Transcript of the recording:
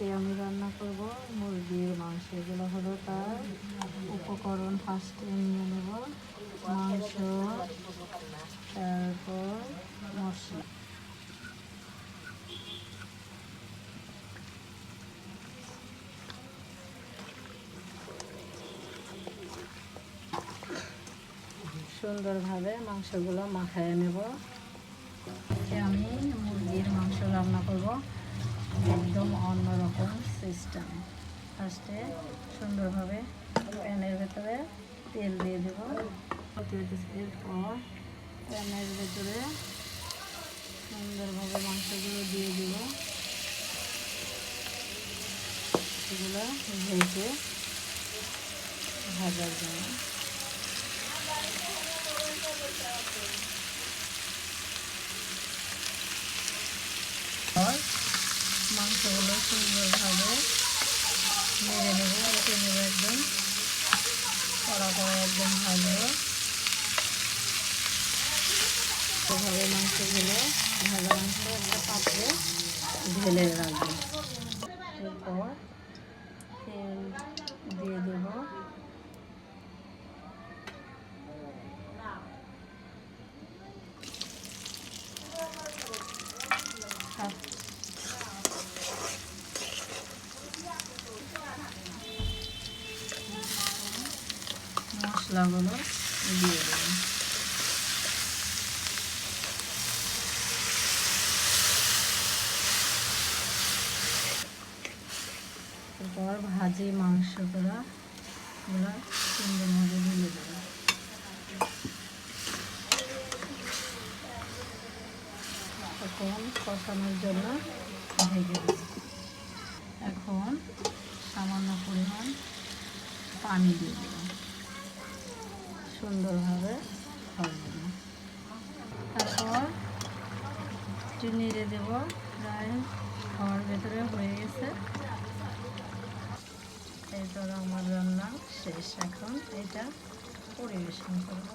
আজকে আমি রান্না করব মুরগির মাংস। এগুলো হলো তার উপকরণ। ফার্স্টে নিয়ে নেব মাংস, তারপর মশলা। সুন্দরভাবে মাংসগুলো মাখায় নেব। আমি মুরগির মাংস রান্না করব একদম অন্যরকম সিস্টেম। ফার্স্টে সুন্দরভাবে প্যানের ভেতরে তেল দিয়ে দেব। এরপর প্যানের ভেতরে সুন্দরভাবে মাংসগুলো দিয়ে দেব। এগুলো ভেজে ভাজার জন্য মাংসগুলো সুন্দরভাবে নেড়ে নেব। উঠে নেব, একদম কড়া কড়া একদম ভাজবো। এভাবে মাংসগুলো ভাজা মাংস একটা পাত্রে ঢেলে রাখবো। এরপর তেল দিয়ে দেব। মশলাগুলো দিয়ে দেব। এরপর ভাজি মাংসগুলো সুন্দরভাবে ঢেলে দেব। এখন কষানোর জন্য ঢেকে দেব। এখন সামান্য পরিমাণ পানি দিয়ে দেব। সুন্দরভাবে ভাজব। তারপর একটু নেড়ে দেব। প্রায় খাওয়ার ভেতরে হয়ে গেছে। এরপর আমার রান্না শেষ। এখন এটা পরিবেশন করব।